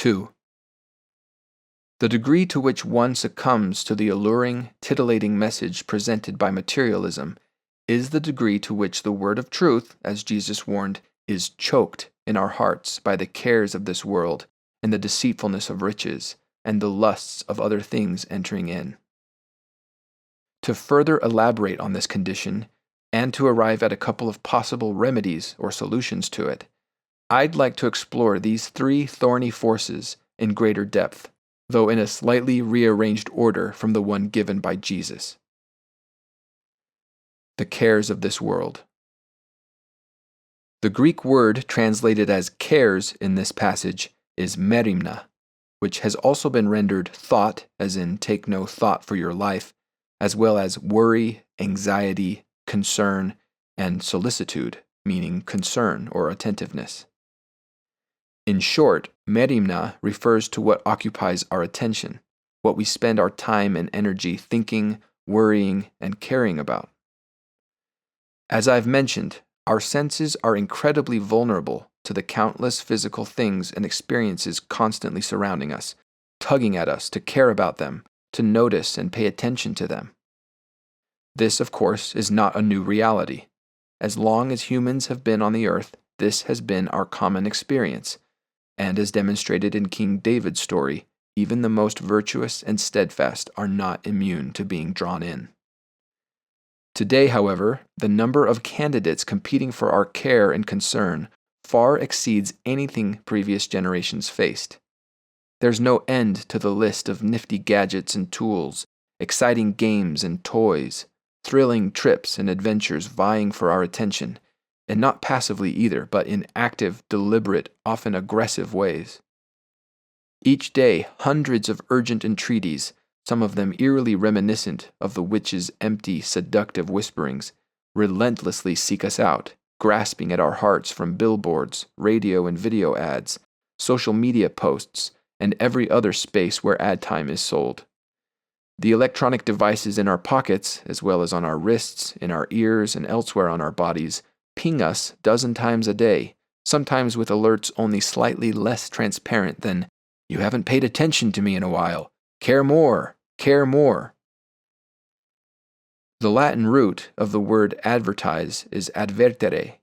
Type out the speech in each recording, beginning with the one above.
2. The degree to which one succumbs to the alluring, titillating message presented by materialism is the degree to which the word of truth, as Jesus warned, is choked in our hearts by the cares of this world and the deceitfulness of riches and the lusts of other things entering in. To further elaborate on this condition, and to arrive at a couple of possible remedies or solutions to it, I'd like to explore these three thorny forces in greater depth, though in a slightly rearranged order from the one given by Jesus. The cares of this world. The Greek word translated as cares in this passage is merimna, which has also been rendered thought, as in take no thought for your life, as well as worry, anxiety, concern, and solicitude, meaning concern or attentiveness. In short, merimna refers to what occupies our attention, what we spend our time and energy thinking, worrying, and caring about. As I've mentioned, our senses are incredibly vulnerable to the countless physical things and experiences constantly surrounding us, tugging at us to care about them, to notice and pay attention to them. This, of course, is not a new reality. As long as humans have been on the earth, this has been our common experience, and as demonstrated in King David's story, even the most virtuous and steadfast are not immune to being drawn in. Today, however, the number of candidates competing for our care and concern far exceeds anything previous generations faced. There's no end to the list of nifty gadgets and tools, exciting games and toys, thrilling trips and adventures vying for our attention, and not passively either, but in active, deliberate, often aggressive ways. Each day, hundreds of urgent entreaties, some of them eerily reminiscent of the witch's empty, seductive whisperings, relentlessly seek us out, grasping at our hearts from billboards, radio and video ads, social media posts, and every other space where ad time is sold. The electronic devices in our pockets, as well as on our wrists, in our ears, and elsewhere on our bodies, ping us dozen times a day, sometimes with alerts only slightly less transparent than, "You haven't paid attention to me in a while. Care more, care more." The Latin root of the word advertise is advertere,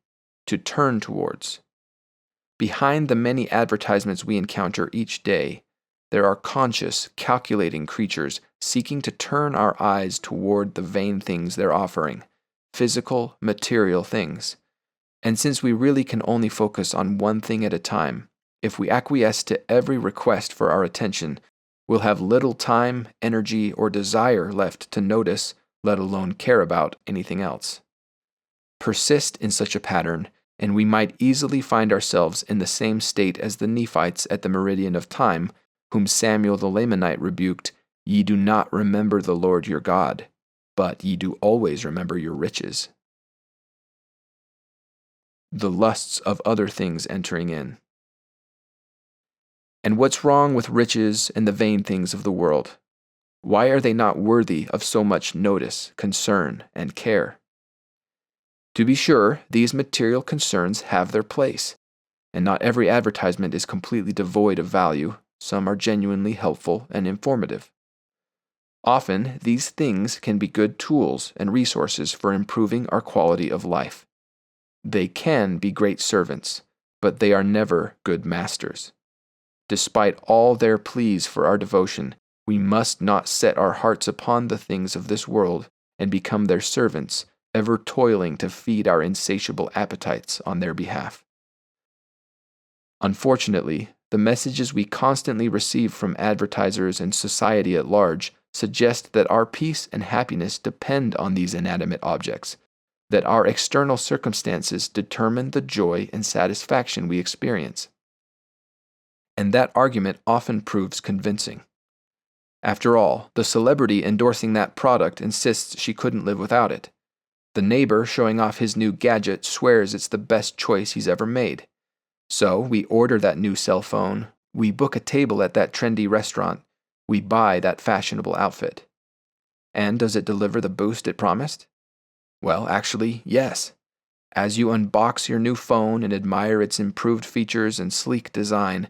to turn towards. Behind the many advertisements we encounter each day, there are conscious, calculating creatures seeking to turn our eyes toward the vain things they're offering, physical, material things. And since we really can only focus on one thing at a time, if we acquiesce to every request for our attention, we'll have little time, energy, or desire left to notice, let alone care about, anything else. Persist in such a pattern, and we might easily find ourselves in the same state as the Nephites at the meridian of time, whom Samuel the Lamanite rebuked, "Ye do not remember the Lord your God, but ye do always remember your riches." The lusts of other things entering in. And what's wrong with riches and the vain things of the world? Why are they not worthy of so much notice, concern, and care? To be sure, these material concerns have their place, and not every advertisement is completely devoid of value. Some are genuinely helpful and informative. Often, these things can be good tools and resources for improving our quality of life. They can be great servants, but they are never good masters. Despite all their pleas for our devotion, we must not set our hearts upon the things of this world and become their servants, ever toiling to feed our insatiable appetites on their behalf. Unfortunately, the messages we constantly receive from advertisers and society at large suggest that our peace and happiness depend on these inanimate objects, that our external circumstances determine the joy and satisfaction we experience. And that argument often proves convincing. After all, the celebrity endorsing that product insists she couldn't live without it. The neighbor showing off his new gadget swears it's the best choice he's ever made. So we order that new cell phone, we book a table at that trendy restaurant, we buy that fashionable outfit. And does it deliver the boost it promised? Well, actually, yes. As you unbox your new phone and admire its improved features and sleek design,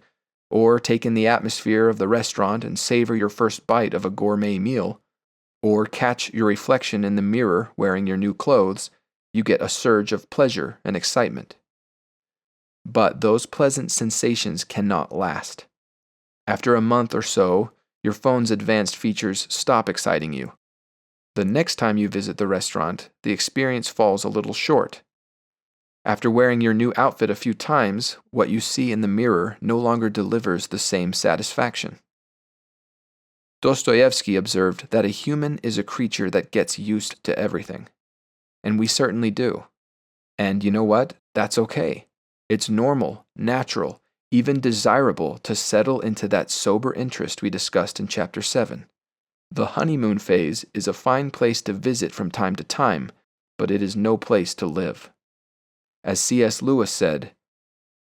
or take in the atmosphere of the restaurant and savor your first bite of a gourmet meal, or catch your reflection in the mirror wearing your new clothes, you get a surge of pleasure and excitement. But those pleasant sensations cannot last. After a month or so, your phone's advanced features stop exciting you. The next time you visit the restaurant, the experience falls a little short. After wearing your new outfit a few times, what you see in the mirror no longer delivers the same satisfaction. Dostoevsky observed that a human is a creature that gets used to everything. And we certainly do. And you know what? That's okay. It's normal, natural, even desirable to settle into that sober interest we discussed in Chapter 7. The honeymoon phase is a fine place to visit from time to time, but it is no place to live. As C.S. Lewis said,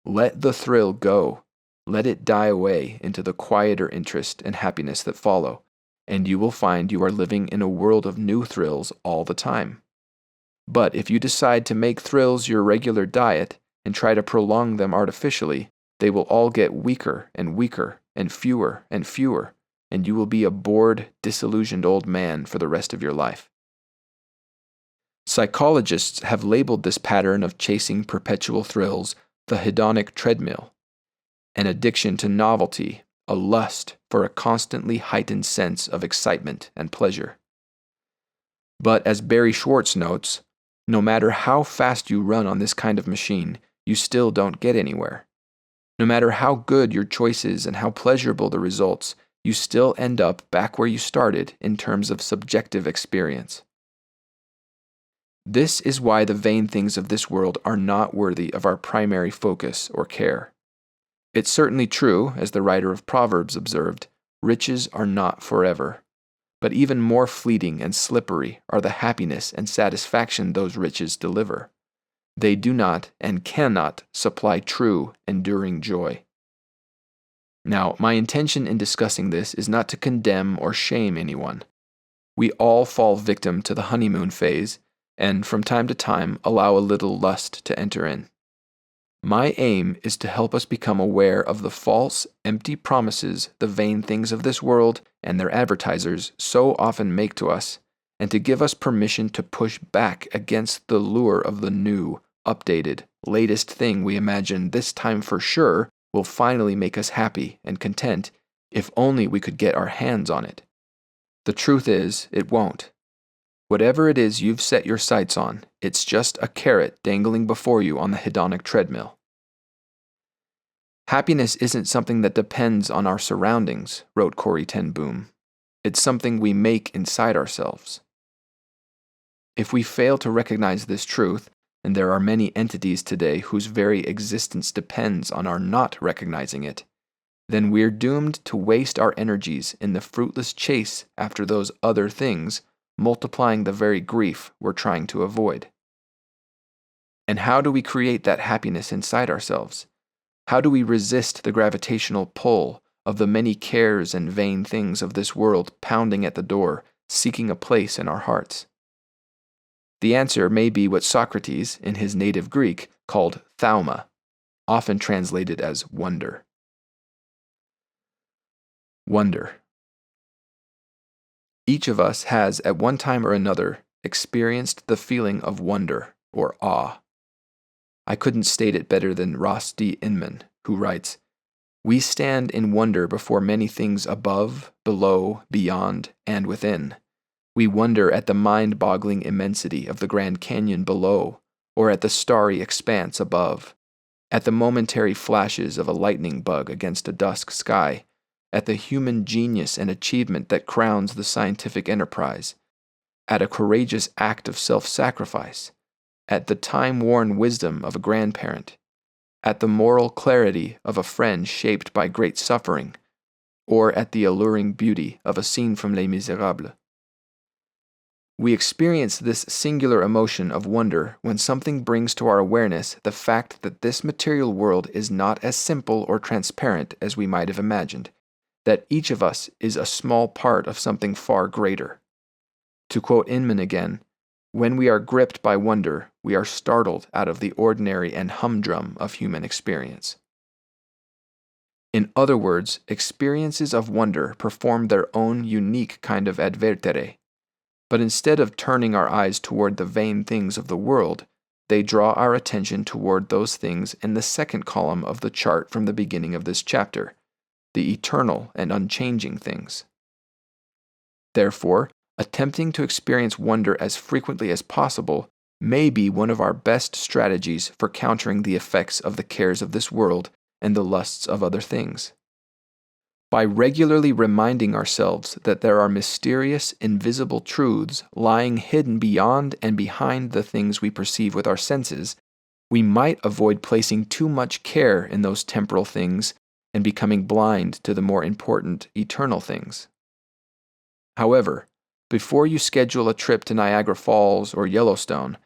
"Let the thrill go. Let it die away into the quieter interest and happiness that follow, and you will find you are living in a world of new thrills all the time. But if you decide to make thrills your regular diet and try to prolong them artificially, they will all get weaker and weaker and fewer, and you will be a bored, disillusioned old man for the rest of your life." Psychologists have labeled this pattern of chasing perpetual thrills the hedonic treadmill, an addiction to novelty, a lust for a constantly heightened sense of excitement and pleasure. But as Barry Schwartz notes, no matter how fast you run on this kind of machine, you still don't get anywhere. No matter how good your choices and how pleasurable the results, you still end up back where you started in terms of subjective experience. This is why the vain things of this world are not worthy of our primary focus or care. It's certainly true, as the writer of Proverbs observed, riches are not forever. But even more fleeting and slippery are the happiness and satisfaction those riches deliver. They do not and cannot supply true, enduring joy. Now, my intention in discussing this is not to condemn or shame anyone. We all fall victim to the honeymoon phase, and from time to time allow a little lust to enter in. My aim is to help us become aware of the false, empty promises the vain things of this world and their advertisers so often make to us, and to give us permission to push back against the lure of the new, updated, latest thing we imagine this time for sure will finally make us happy and content if only we could get our hands on it. The truth is, it won't. Whatever it is you've set your sights on, it's just a carrot dangling before you on the hedonic treadmill. Happiness isn't something that depends on our surroundings, wrote Corrie ten Boom. It's something we make inside ourselves. If we fail to recognize this truth, and there are many entities today whose very existence depends on our not recognizing it, then we're doomed to waste our energies in the fruitless chase after those other things, multiplying the very grief we're trying to avoid. And how do we create that happiness inside ourselves? How do we resist the gravitational pull of the many cares and vain things of this world pounding at the door, seeking a place in our hearts? The answer may be what Socrates, in his native Greek, called thauma, often translated as wonder. Wonder. Each of us has, at one time or another, experienced the feeling of wonder or awe. I couldn't state it better than Ross D. Inman, who writes, "We stand in wonder before many things above, below, beyond, and within. We wonder at the mind-boggling immensity of the Grand Canyon below, or at the starry expanse above, at the momentary flashes of a lightning bug against a dusk sky, at the human genius and achievement that crowns the scientific enterprise, at a courageous act of self-sacrifice, at the time-worn wisdom of a grandparent, at the moral clarity of a friend shaped by great suffering, or at the alluring beauty of a scene from Les Miserables. We experience this singular emotion of wonder when something brings to our awareness the fact that this material world is not as simple or transparent as we might have imagined, that each of us is a small part of something far greater. To quote Inman again, when we are gripped by wonder, we are startled out of the ordinary and humdrum of human experience. In other words, experiences of wonder perform their own unique kind of advertere. But instead of turning our eyes toward the vain things of the world, they draw our attention toward those things in the second column of the chart from the beginning of this chapter, the eternal and unchanging things. Therefore, attempting to experience wonder as frequently as possible may be one of our best strategies for countering the effects of the cares of this world and the lusts of other things. By regularly reminding ourselves that there are mysterious, invisible truths lying hidden beyond and behind the things we perceive with our senses, we might avoid placing too much care in those temporal things and becoming blind to the more important eternal things. However, before you schedule a trip to Niagara Falls or Yellowstone,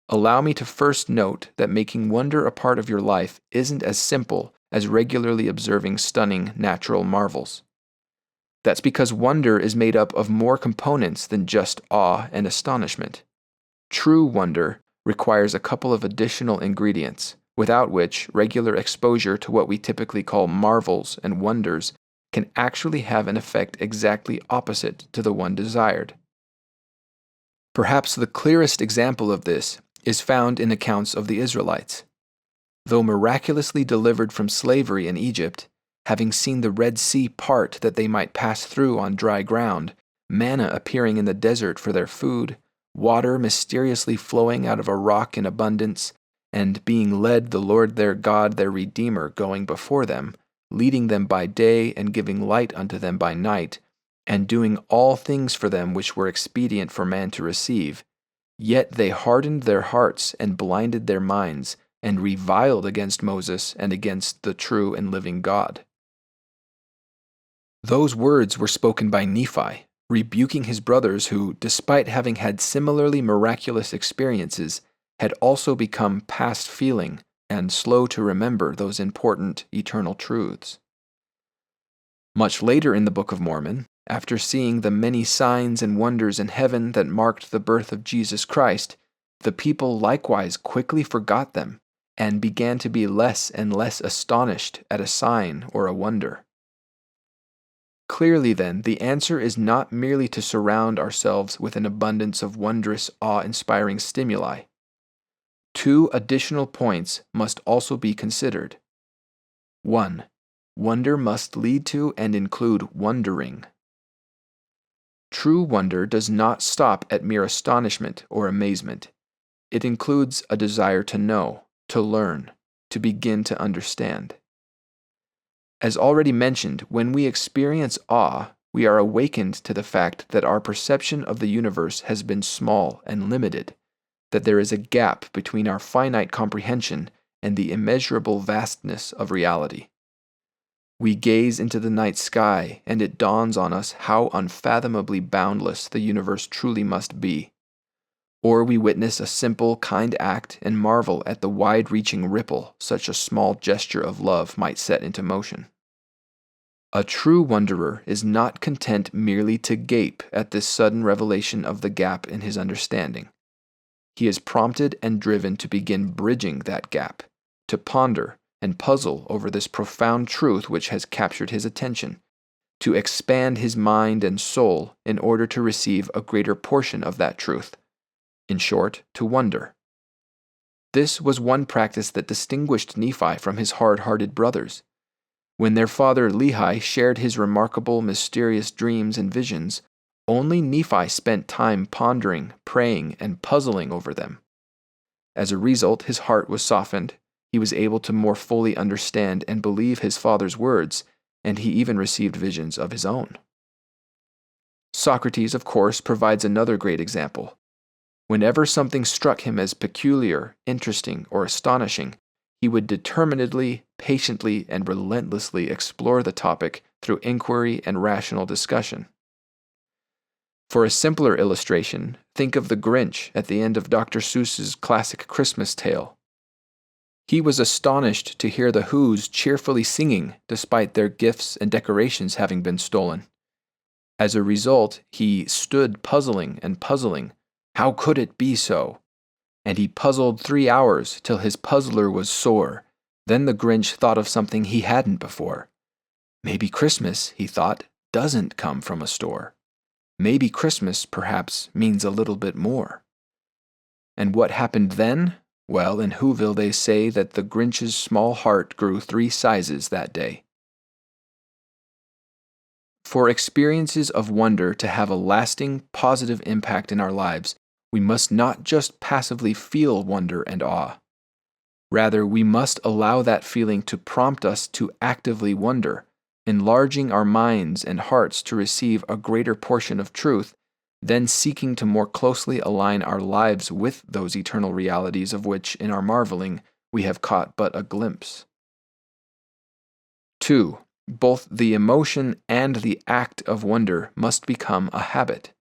allow me to first note that making wonder a part of your life isn't as simple as regularly observing stunning natural marvels. That's because wonder is made up of more components than just awe and astonishment. True wonder requires a couple of additional ingredients, without which regular exposure to what we typically call marvels and wonders can actually have an effect exactly opposite to the one desired. Perhaps the clearest example of this is found in accounts of the Israelites. Though miraculously delivered from slavery in Egypt, having seen the Red Sea part that they might pass through on dry ground, manna appearing in the desert for their food, water mysteriously flowing out of a rock in abundance, and being led the Lord their God, their Redeemer, going before them, leading them by day and giving light unto them by night, and doing all things for them which were expedient for man to receive, yet they hardened their hearts and blinded their minds, and reviled against Moses and against the true and living God. Those words were spoken by Nephi, rebuking his brothers who, despite having had similarly miraculous experiences, had also become past feeling and slow to remember those important eternal truths. Much later in the Book of Mormon, after seeing the many signs and wonders in heaven that marked the birth of Jesus Christ, the people likewise quickly forgot them and began to be less and less astonished at a sign or a wonder. Clearly, then, the answer is not merely to surround ourselves with an abundance of wondrous, awe-inspiring stimuli. Two additional points must also be considered. 1. Wonder must lead to and include wondering. True wonder does not stop at mere astonishment or amazement. It includes a desire to know, to learn, to begin to understand. As already mentioned, when we experience awe, we are awakened to the fact that our perception of the universe has been small and limited, that there is a gap between our finite comprehension and the immeasurable vastness of reality. We gaze into the night sky, and it dawns on us how unfathomably boundless the universe truly must be. Or we witness a simple, kind act and marvel at the wide-reaching ripple such a small gesture of love might set into motion. A true wonderer is not content merely to gape at this sudden revelation of the gap in his understanding. He is prompted and driven to begin bridging that gap, to ponder and puzzle over this profound truth which has captured his attention, to expand his mind and soul in order to receive a greater portion of that truth. In short, to wonder. This was one practice that distinguished Nephi from his hard-hearted brothers. When their father Lehi shared his remarkable, mysterious dreams and visions, only Nephi spent time pondering, praying, and puzzling over them. As a result, his heart was softened, he was able to more fully understand and believe his father's words, and he even received visions of his own. Socrates, of course, provides another great example. Whenever something struck him as peculiar, interesting, or astonishing, he would determinedly, patiently, and relentlessly explore the topic through inquiry and rational discussion. For a simpler illustration, think of the Grinch at the end of Dr. Seuss's classic Christmas tale. He was astonished to hear the Who's cheerfully singing despite their gifts and decorations having been stolen. As a result, he stood puzzling and puzzling. How could it be so? And he puzzled 3 hours till his puzzler was sore. Then the Grinch thought of something he hadn't before. Maybe Christmas, he thought, doesn't come from a store. Maybe Christmas, perhaps, means a little bit more. And what happened then? Well, in Whoville they say that the Grinch's small heart grew 3 sizes that day. For experiences of wonder to have a lasting, positive impact in our lives, we must not just passively feel wonder and awe. Rather, we must allow that feeling to prompt us to actively wonder, enlarging our minds and hearts to receive a greater portion of truth, then seeking to more closely align our lives with those eternal realities of which, in our marveling, we have caught but a glimpse. 2. Both the emotion and the act of wonder must become a habit.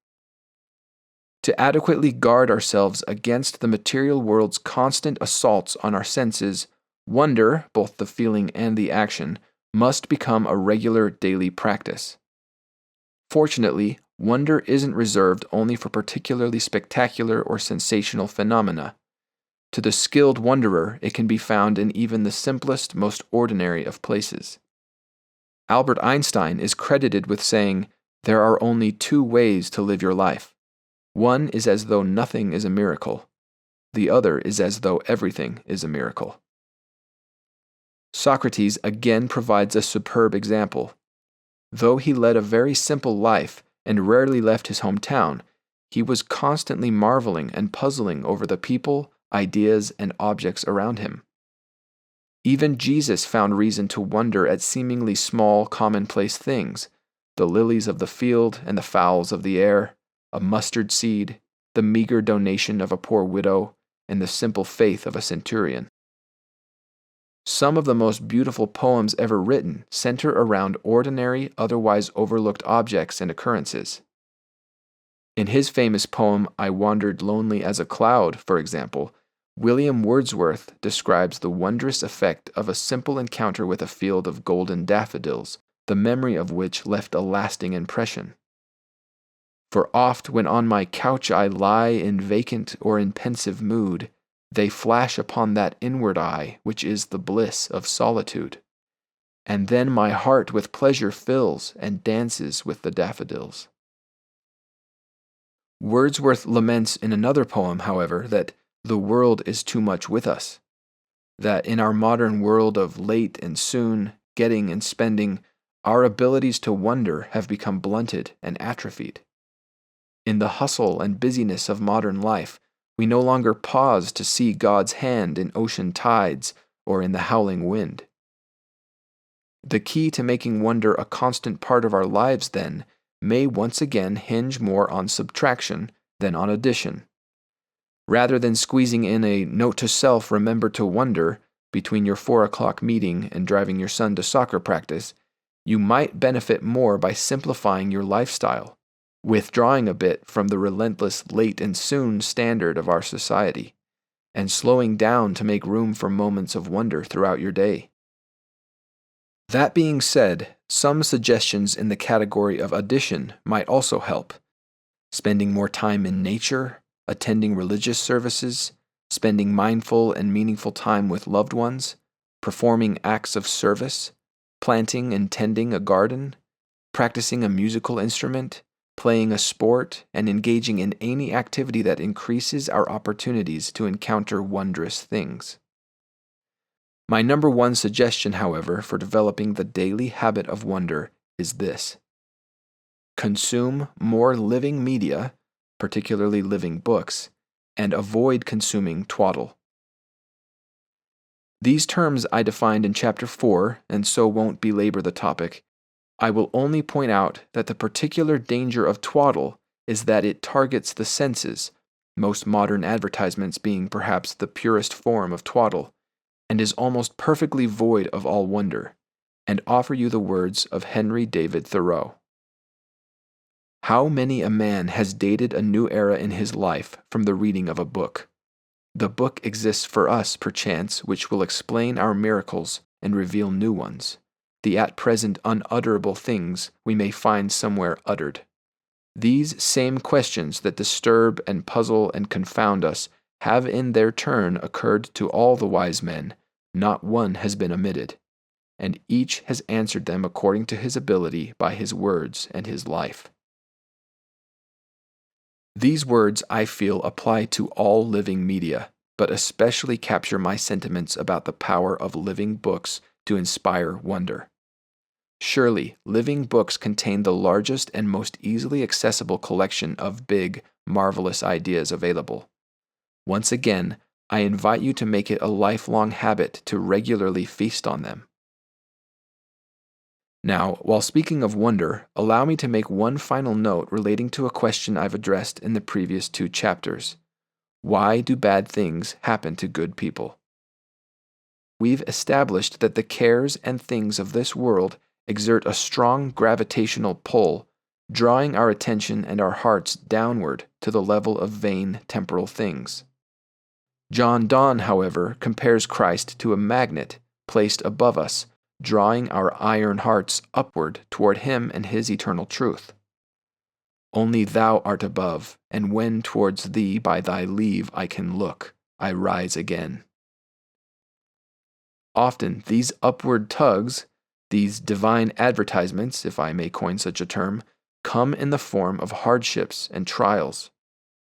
To adequately guard ourselves against the material world's constant assaults on our senses, wonder, both the feeling and the action, must become a regular daily practice. Fortunately, wonder isn't reserved only for particularly spectacular or sensational phenomena. To the skilled wonderer, it can be found in even the simplest, most ordinary of places. Albert Einstein is credited with saying, "There are only 2 ways to live your life. One is as though nothing is a miracle. The other is as though everything is a miracle." Socrates again provides a superb example. Though he led a very simple life and rarely left his hometown, he was constantly marveling and puzzling over the people, ideas, and objects around him. Even Jesus found reason to wonder at seemingly small, commonplace things, the lilies of the field and the fowls of the air, a mustard seed, the meager donation of a poor widow, and the simple faith of a centurion. Some of the most beautiful poems ever written center around ordinary, otherwise overlooked objects and occurrences. In his famous poem, "I Wandered Lonely as a Cloud," for example, William Wordsworth describes the wondrous effect of a simple encounter with a field of golden daffodils, the memory of which left a lasting impression. "For oft when on my couch I lie in vacant or in pensive mood, they flash upon that inward eye which is the bliss of solitude. And then my heart with pleasure fills and dances with the daffodils." Wordsworth laments in another poem, however, that the world is too much with us, that in our modern world of late and soon, getting and spending, our abilities to wonder have become blunted and atrophied. In the hustle and busyness of modern life, we no longer pause to see God's hand in ocean tides or in the howling wind. The key to making wonder a constant part of our lives, then, may once again hinge more on subtraction than on addition. Rather than squeezing in a note to self, "Remember to wonder," between your 4 o'clock meeting and driving your son to soccer practice, you might benefit more by simplifying your lifestyle, withdrawing a bit from the relentless late and soon standard of our society, and slowing down to make room for moments of wonder throughout your day. That being said, some suggestions in the category of addition might also help. Spending more time in nature, attending religious services, spending mindful and meaningful time with loved ones, performing acts of service, planting and tending a garden, practicing a musical instrument, playing a sport, and engaging in any activity that increases our opportunities to encounter wondrous things. My number 1 suggestion, however, for developing the daily habit of wonder is this: consume more living media, particularly living books, and avoid consuming twaddle. These terms I defined in Chapter 4, and so won't belabor the topic. I will only point out that the particular danger of twaddle is that it targets the senses, most modern advertisements being perhaps the purest form of twaddle, and is almost perfectly void of all wonder, and offer you the words of Henry David Thoreau. How many a man has dated a new era in his life from the reading of a book? The book exists for us, perchance, which will explain our miracles and reveal new ones, the at present unutterable things we may find somewhere uttered. These same questions that disturb and puzzle and confound us have in their turn occurred to all the wise men, not one has been omitted. and each has answered them according to his ability by his words and his life. These words, I feel, apply to all living media, but especially capture my sentiments about the power of living books to inspire wonder. Surely, living books contain the largest and most easily accessible collection of big, marvelous ideas available. Once again, I invite you to make it a lifelong habit to regularly feast on them. Now, while speaking of wonder, allow me to make one final note relating to a question I've addressed in the previous 2 chapters. Why do bad things happen to good people? We've established that the cares and things of this world exert a strong gravitational pull, drawing our attention and our hearts downward to the level of vain temporal things. John Donne, however, compares Christ to a magnet placed above us, drawing our iron hearts upward toward him and his eternal truth. Only thou art above, and when towards thee by thy leave I can look, I rise again. Often these upward tugs, these divine advertisements, if I may coin such a term, come in the form of hardships and trials.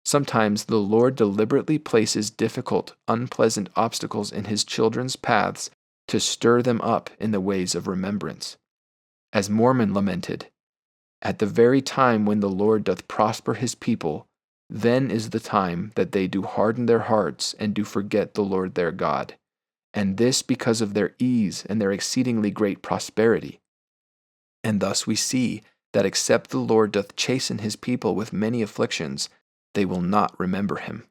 Sometimes the Lord deliberately places difficult, unpleasant obstacles in his children's paths to stir them up in the ways of remembrance. As Mormon lamented, at the very time when the Lord doth prosper his people, then is the time that they do harden their hearts and do forget the Lord their God, and this because of their ease and their exceedingly great prosperity. And thus we see that except the Lord doth chasten his people with many afflictions, they will not remember him.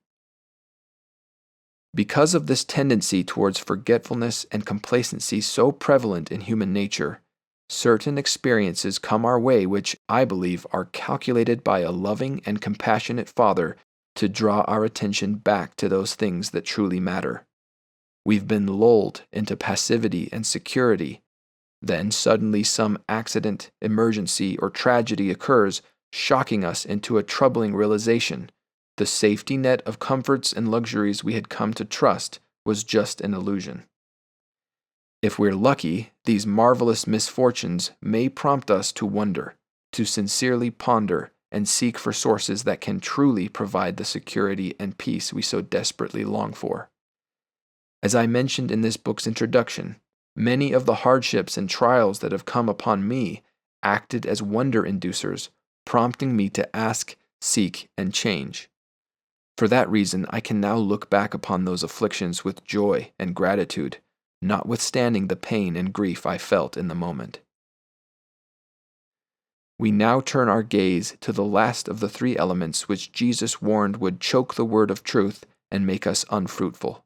Because of this tendency towards forgetfulness and complacency so prevalent in human nature, certain experiences come our way which, I believe, are calculated by a loving and compassionate Father to draw our attention back to those things that truly matter. We've been lulled into passivity and security. Then suddenly some accident, emergency, or tragedy occurs, shocking us into a troubling realization. The safety net of comforts and luxuries we had come to trust was just an illusion. If we're lucky, these marvelous misfortunes may prompt us to wonder, to sincerely ponder, and seek for sources that can truly provide the security and peace we so desperately long for. As I mentioned in this book's introduction, many of the hardships and trials that have come upon me acted as wonder inducers, prompting me to ask, seek, and change. For that reason, I can now look back upon those afflictions with joy and gratitude, notwithstanding the pain and grief I felt in the moment. We now turn our gaze to the last of the 3 elements which Jesus warned would choke the word of truth and make us unfruitful.